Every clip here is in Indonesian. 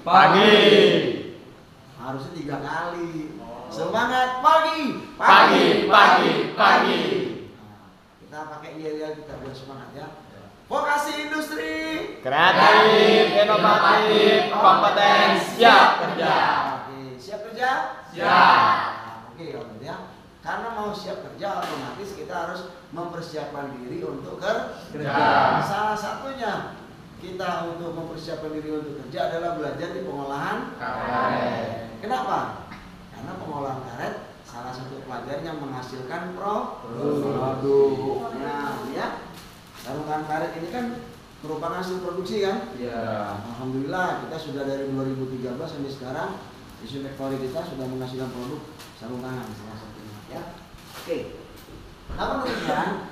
Pagi. Harusnya 3 kali. Semangat pagi. Pagi. Nah, kita pakai yel-yel kita biar semangat ya. Vokasi industri. Kreatif, inovatif, kompeten, siap kerja. Oke, siap kerja? Siap. Oke, ya. Karena mau siap kerja otomatis kita harus mempersiapkan diri untuk kerja. Salah satunya kita untuk mempersiapkan diri untuk kerja adalah belajar di pengolahan karet. Kenapa? Karena pengolahan karet salah satu pelajaran yang menghasilkan produk. Nah, ya. Sarungan karet ini kan merupakan hasil produksi kan? Iya. Alhamdulillah kita sudah dari 2013 sampai sekarang isu factory kita sudah menghasilkan produk sarungan salah satunya ya. Oke. Namun demikian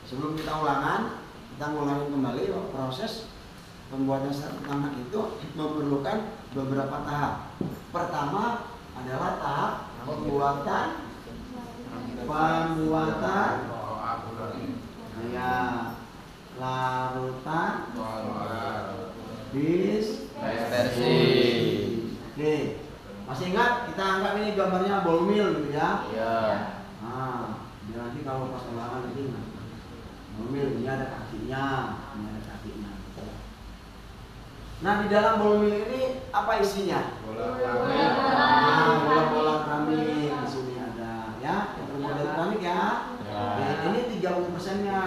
sebelum kita ngulangin kembali proses pembuatan sarungan itu memerlukan beberapa tahap. Pertama adalah tahap pembuatan ya larutan dispersi. Oke, masih ingat kita anggap ini gambarnya ball mill gitu ya? Iya. Nah, biar nanti kalau pas ulangan nanti ball mill ini ada kakinya, ini ada kakinya. Nah, di dalam ball mill ini apa isinya? Bola keramik di sini ada ya, yang terbuat dari keramik ya. Oke, ini 30%-nya.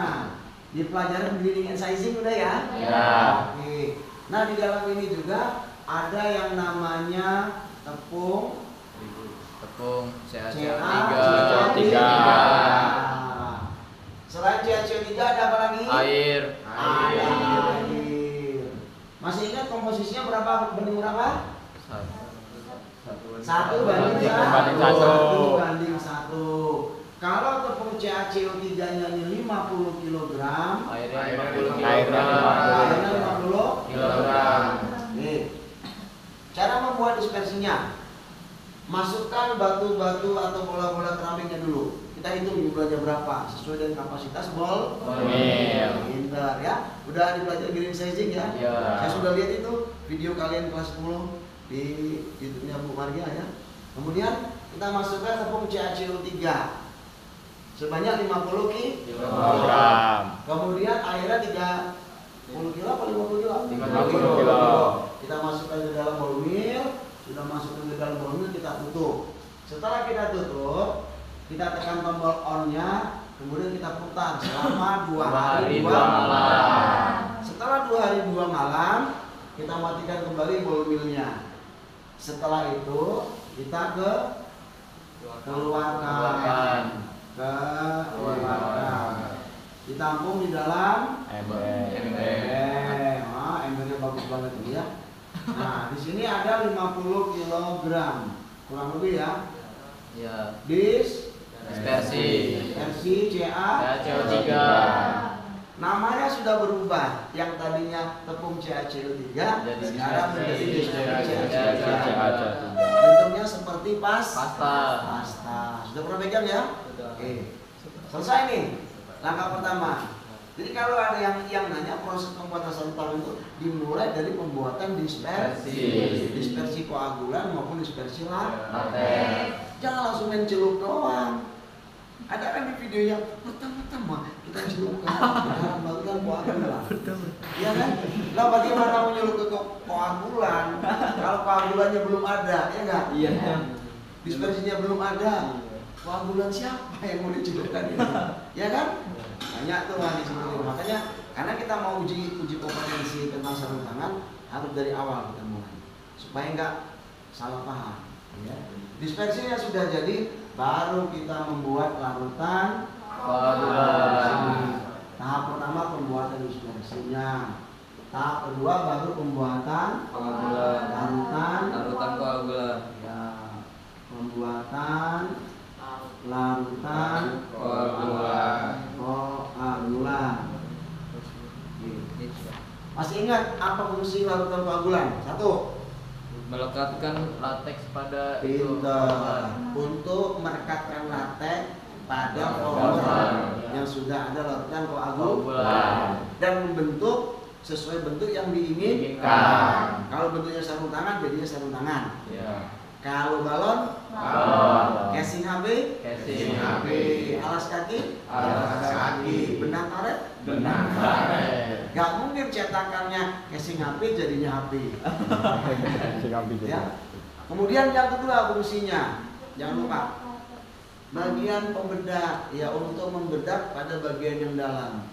Di pelajaran drilling and sizing udah ya? Ya. Oke. Nah, di dalam ini juga ada yang namanya tepung CaCO3. Selain CaCO3 ada apa lagi? Air. Masih ingat komposisinya berapa banding berapa? 1 banding 1. Kalau tepung CaCO3-nya ini 50 kg, Airnya 50 kg. Nih, cara membuat dispersinya, masukkan batu-batu atau bola-bola keramiknya dulu. Kita hitung jumlahnya berapa sesuai dengan kapasitas ball mill. Pintar ya. Udah dipelajari green sizing ya? Ya. Saya sudah lihat itu video kalian kelas 10 di YouTube-nya Bu Maria ya. Kemudian kita masukkan tepung CaCO3 sebanyak 50 kg. Kemudian airnya 30 kg atau 50 kg? 50 kg. Kita masukkan ke dalam ball mill. Sudah masukkan ke dalam ball mill, kita tutup. Setelah kita tutup, kita tekan tombol on-nya, kemudian kita putar selama 2 hari 2 malam. Setelah 2 hari 2 malam, kita matikan kembali ball mill-nya. Setelah itu, kita keluarkan. Ditampung di dalam ember. Embernya bagus banget ini ya. Nah, di sini ada 50 kg, kurang lebih ya. Ya. Dispersi CaCO3. Namanya sudah berubah. Yang tadinya tepung CaCO3 sekarang menjadi dispersi CaCO3. Bentuknya seperti pasta. Sudah pernah pegang ya? Oke. Selesai nih. Langkah pertama. Jadi kalau ada yang nanya proses pembuatan sarung itu dimulai dari pembuatan dispersi koagulan maupun dispersi latex. Jangan langsung main celup doang. Ada kan di videonya pertama-tama kita celupkan dalam melakukan koagulan. Iya kan? Lah bagaimana menyelup ke koagulan kalau koagulannya belum ada, ya enggak? Iya. Dispersinya belum ada. Koagulan siapa yang mau dicelupkan ini? Ya kan? Banyak tuh di sini. Makanya karena kita mau uji kompetensi tentang sarung tangan harus dari awal kita mulai supaya enggak salah paham. Ya. Dispersinya sudah jadi, baru kita membuat larutan koagulan. Tahap pertama pembuatan dispersinya. Tahap kedua baru pembuatan larutan koagulan. Ya, pembuatan larutan koagulan. Masih ingat apa fungsi larutan koagulan? 1. Melekatkan latex pada untuk merekatkan latex pada polymer yang sudah ada larutan koagulan dan membentuk sesuai bentuk yang diinginkan. Kalau bentuknya sarung tangan jadinya sarung tangan. Ya. Kalau balon, Balon. casing HP, Casing HP. alas kaki, Alas kaki. benang karet. Benang karet. Gak mungkin cetakannya casing HP jadinya HP. Ya. Kemudian yang kedua fungsinya, jangan lupa bagian pembedah, ya untuk membedah pada bagian yang dalam.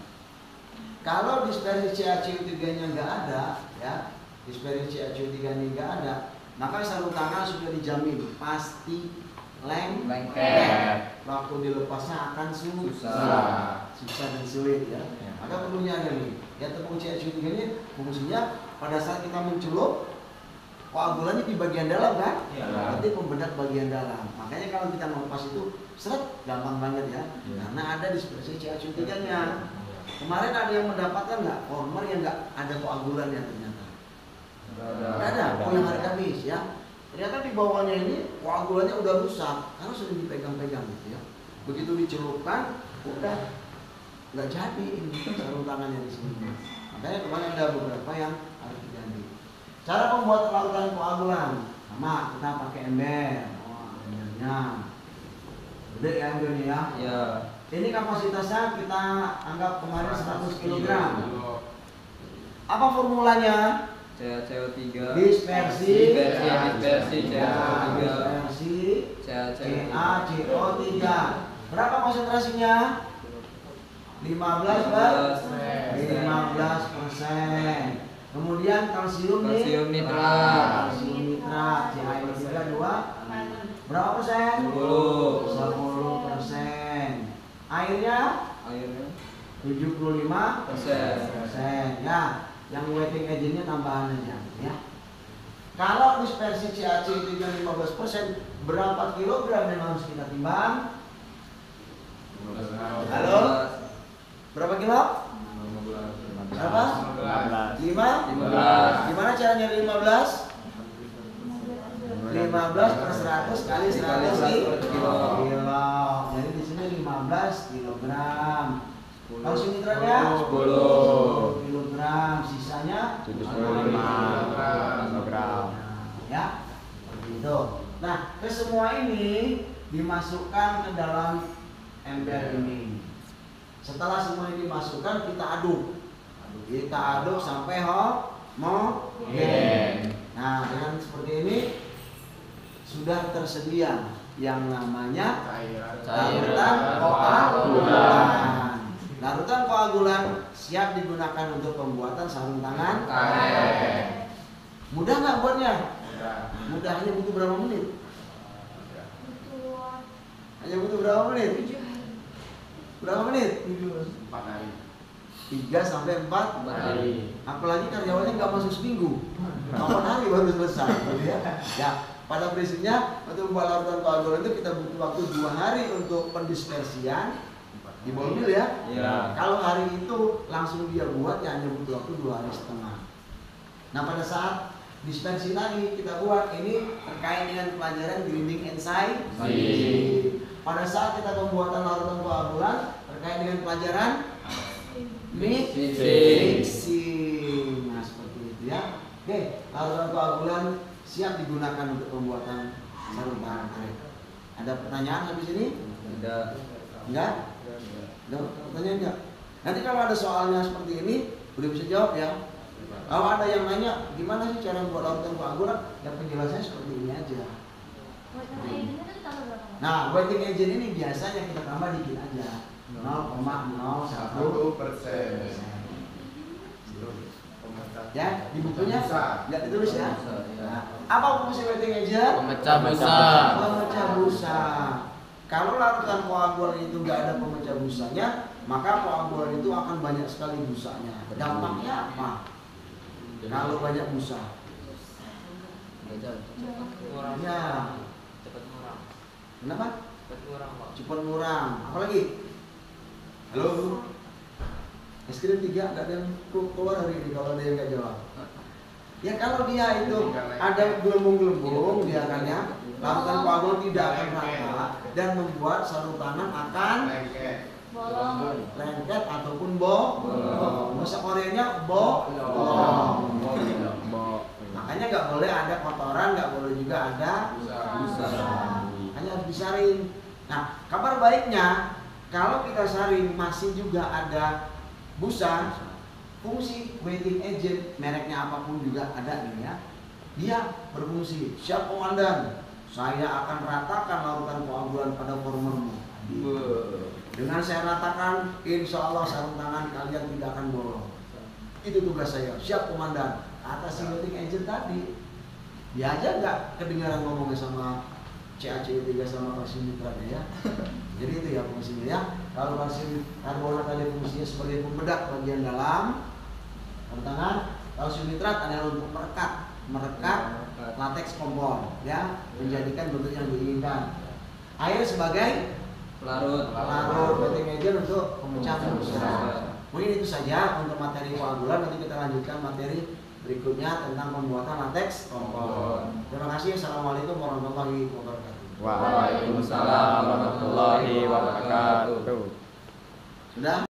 Kalau dispersi CaCO3-nya nggak ada, ya dispersi CaCO3-nya nggak ada, maka sarung tangan sudah dijamin pasti lengket. Waktu dilepasnya akan susah dan sulit ya. Maka perlunya nih, ya tepung CaCO3-nya fungsinya pada saat kita mencelup koagulannya di bagian dalam kan? Berarti pembedah bagian dalam. Makanya kalau kita melepas itu seret gampang banget ya. Karena ada dispersi CaCO3-nya. Kemarin ada yang mendapatkan nggak former yang nggak ada koagulannya ternyata? Nggak ada. Oh yang hari Kamis ya. Ternyata di bawahnya ini koagulannya udah rusak karena sudah dipegang-pegang gitu ya. Begitu dicelupkan, udah nggak jadi ini sarung tangannya di sini. Makanya kemarin ada beberapa yang harus diganti. Cara membuat larutan koagulan sama kita pakai ember. Embernya gede ya embernya ya. Ya. Ini kapasitasnya kita anggap kemarin 100 kg. Apa formulanya? CaCO3. Dispersi CaCO3. Berapa konsentrasinya? 15%. Kemudian kalsium nitrat. CaCO3 berapa persen? 10%. Airnya 75%. Ya, yang wetting agentnya tambahan aja ya. Kalau dispersi CaCO3 15%, berapa kilogram yang harus kita timbang? Halo? Berapa kilo? Berapa? 5? Gimana cara nyari 15? 15 per 100 kali 100 kilo. Jadi di sini 15 kilogram. Kalsium nitratnya 10 kilogram, sisanya 75 kilogram. Ya, begitu. Nah, ke semua ini dimasukkan ke dalam ember ini. Setelah semua ini dimasukkan, kita aduk. Kita aduk sampai homogen. Nah, dengan seperti ini sudah tersedia yang namanya larutan koagulan. Larutan koagulan siap digunakan untuk pembuatan sarung tangan. Mudah nggak buatnya? Mudah, hanya butuh berapa menit? Hanya butuh berapa menit? Berapa menit? 4 hari. 3 sampai 4 hari. Apalagi karyawannya nggak masuk seminggu, 8 hari baru selesai, gitu ya. Ya, pada prinsipnya untuk membuat larutan koagulan itu kita butuh waktu 2 hari untuk pendispersian di bawah mil ya. Kalau hari itu langsung dia buat ya hanya butuh waktu 2 hari setengah. Nah, pada saat dispersi tadi kita buat ini terkait dengan pelajaran grinding and sifting. Pada saat kita pembuatan larutan koagulan terkait dengan pelajaran mixing. Nah, seperti itu ya. Oke, larutan koagulan siap digunakan untuk pembuatan sarung tangan. Ada pertanyaan habis ini? Ada. Enggak? Ada pertanyaan enggak? Nanti kalau ada soalnya seperti ini, udah bisa jawab ya. Kalau ada yang nanya, gimana sih cara membuat larutan koagulan? Ya penjelasannya seperti ini aja. Nah, wetting agent ini biasanya kita tambah dikit aja, 0,01%. Ya, di bukunya nggak ditulis ya. Nah, apa fungsi wetting agent? Pemecah busa. Pemecah busa. Kalau larutan koagulan itu nggak ada pemecah busanya, maka koagulan itu akan banyak sekali busanya. Dampaknya apa? Kalau banyak busa, ya. Kenapa? Cepat murang. Apalagi? Halo? Es krim 3 nggak ada yang keluar hari ini kalau ada yang nggak jawab. Ya kalau dia itu ada gelembung-gelembung dia akan ya, larutan koagulan tidak akan rata dan membuat sarung tangan akan lengket ataupun bolong. Bahasa Koreanya bolong. Makanya Makanya nggak boleh ada kotoran, nggak boleh juga ada busa. Hanya harus disaring. Nah, kabar baiknya kalau kita saring masih juga ada busa, fungsi wetting agent mereknya apapun juga ada nih ya. Dia berfungsi, siap komandan, saya akan ratakan larutan koagulan pada formermu. Dengan saya ratakan, insya Allah sarung tangan kalian tidak akan bolong. Itu tugas saya, siap komandan. Atas si wetting agent tadi, dia aja nggak kedengaran ngomongnya sama CACU 3 sama kalsium nitratnya ya. Jadi itu ya fungsinya ya. Kalau kalsium karbonat tadi fungsinya sebagai pembedak bagian dalam tangan, kalsium nitrat adalah untuk merekat latex kompon ya, menjadikan bentuk yang diinginkan. Air sebagai pelarut wetting agent untuk pemecah busa. Mungkin itu saja untuk materi koagulan. Nanti kita lanjutkan materi berikutnya tentang pembuatan latex kompon. Terima kasih. Assalamualaikum warahmatullahi wabarakatuh. Waalaikumsalam warahmatullahi wabarakatuh. Sudah?